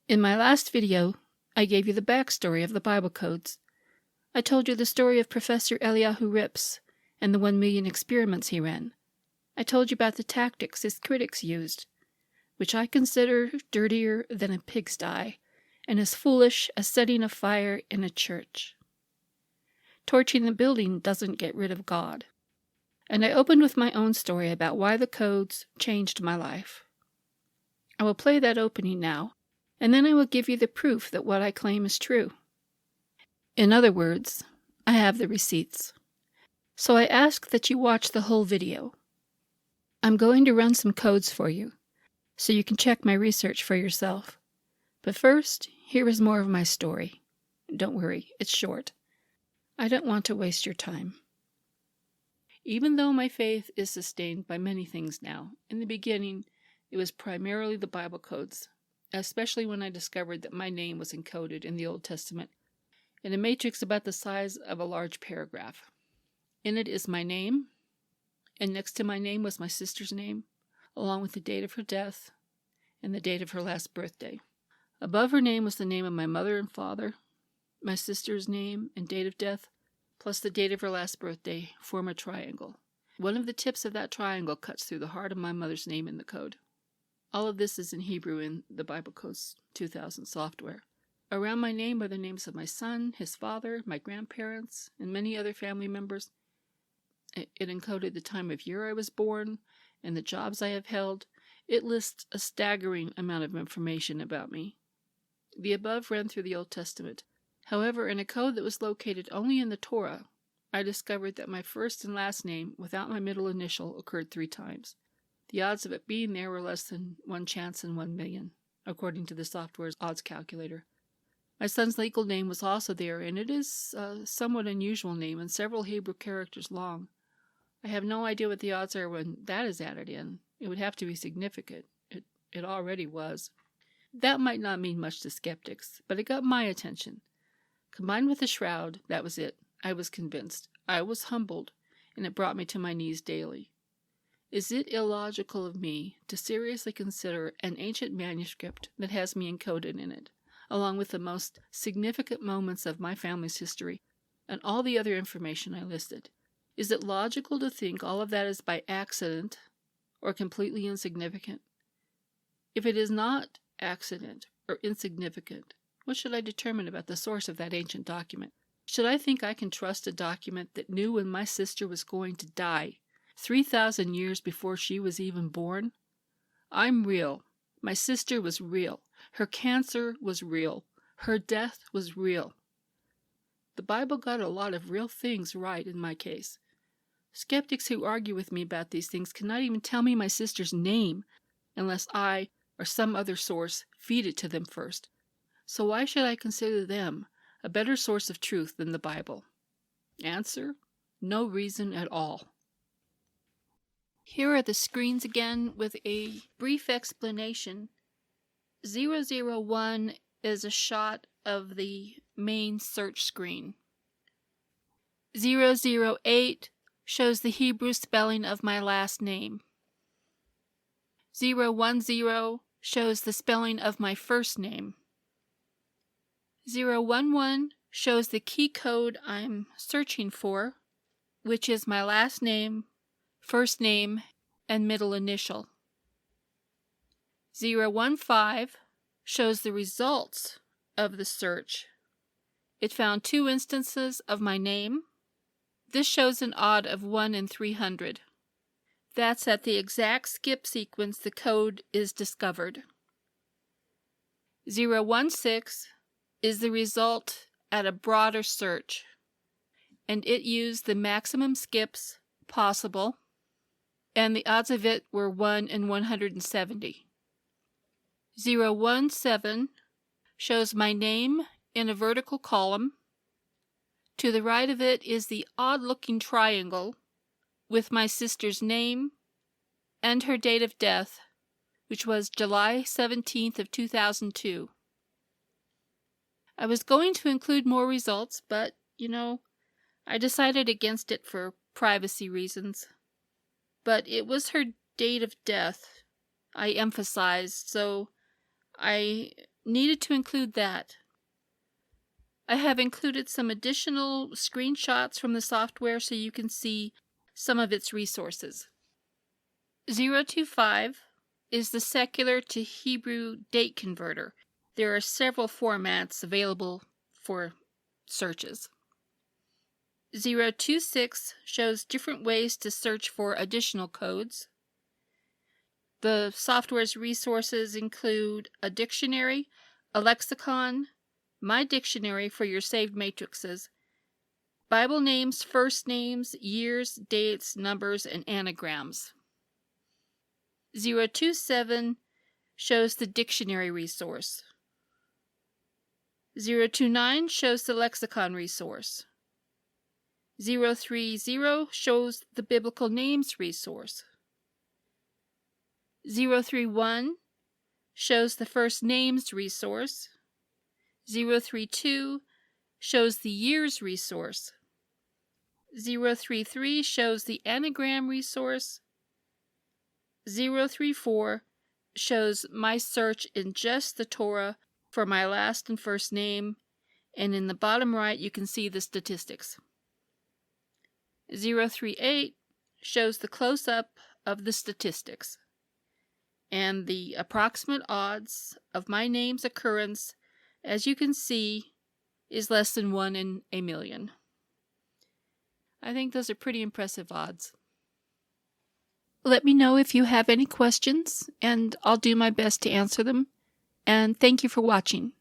In my last video, I gave you the backstory of the Bible codes. I told you the story of Professor Eliyahu Rips and the 1 million experiments he ran. I told you about the tactics his critics used, which I consider dirtier than a pigsty and as foolish as setting a fire in a church. Torching the building doesn't get rid of God. And I opened with my own story about why the codes changed my life. I will play that opening now, and then I will give you the proof that what I claim is true. In other words, I have the receipts. So I ask that you watch the whole video. I'm going to run some codes for you, so you can check my research for yourself. But first, here is more of my story. Don't worry, it's short. I don't want to waste your time. Even though my faith is sustained by many things now, in the beginning it was primarily the Bible codes, especially when I discovered that my name was encoded in the Old Testament in a matrix about the size of a large paragraph. In it is my name, and next to my name was my sister's name, along with the date of her death and the date of her last birthday. Above her name was the name of my mother and father. My sister's name and date of death, plus the date of her last birthday, form a triangle. One of the tips of that triangle cuts through the heart of my mother's name in the code. All of this is in Hebrew in the Bible Codes 2000 software. Around my name are the names of my son, his father, my grandparents, and many other family members. It encoded the time of year I was born and the jobs I have held. It lists a staggering amount of information about me. The above ran through the Old Testament. However, in a code that was located only in the Torah, I discovered that my first and last name without my middle initial occurred 3 times. The odds of it being there were less than 1 chance in 1 million, according to the software's odds calculator. My son's legal name was also there, and it is a somewhat unusual name and several Hebrew characters long. I have no idea what the odds are when that is added in. It would have to be significant. It already was. That might not mean much to skeptics, but it got my attention. Combined with the shroud, that was it. I was convinced. I was humbled, and it brought me to my knees daily. Is it illogical of me to seriously consider an ancient manuscript that has me encoded in it, along with the most significant moments of my family's history, and all the other information I listed? Is it logical to think all of that is by accident or completely insignificant? If it is not accident or insignificant, what should I determine about the source of that ancient document? Should I think I can trust a document that knew when my sister was going to die 3,000 years before she was even born? I'm real. My sister was real. Her cancer was real. Her death was real. The Bible got a lot of real things right in my case. Skeptics who argue with me about these things cannot even tell me my sister's name unless I or some other source feed it to them first. So why should I consider them a better source of truth than the Bible? Answer: no reason at all. Here are the screens again with a brief explanation. 001 is a shot of the main search screen. 008 shows the Hebrew spelling of my last name. 010 shows the spelling of my first name. 011 shows the key code I'm searching for, which is my last name, first name, and middle initial. 015 shows the results of the search. It found 2 instances of my name. This shows an odd of 1 in 300. That's at the exact skip sequence the code is discovered. 016 is the result at a broader search, and it used the maximum skips possible, and the odds of it were 1 in 170. 017 shows my name in a vertical column. To the right of it is the odd-looking triangle with my sister's name and her date of death, which was July 17th of 2002. I was going to include more results, but, I decided against it for privacy reasons. But it was her date of death I emphasized, so I Needed to include that. I have included some additional screenshots from the software so you can see some of its resources. 025 is the secular to Hebrew date converter. There are several formats available for searches. 026 shows different ways to search for additional codes. The software's resources include a dictionary, a lexicon, my dictionary for your saved matrices, Bible names, first names, years, dates, numbers, and anagrams. 027 shows the dictionary resource. 029 shows the lexicon resource. 030 shows the biblical names resource. 031 shows the first names resource. 032 shows the years resource. 033 shows the anagram resource. 034 shows my search in just the Torah for my last and first name, and in the bottom right you can see the statistics. 038 shows the close-up of the statistics and the approximate odds of my name's occurrence, as you can see, is less than 1 in a million. I think those are pretty impressive odds. Let me know if you have any questions, and I'll do my best to answer them. And thank you for watching.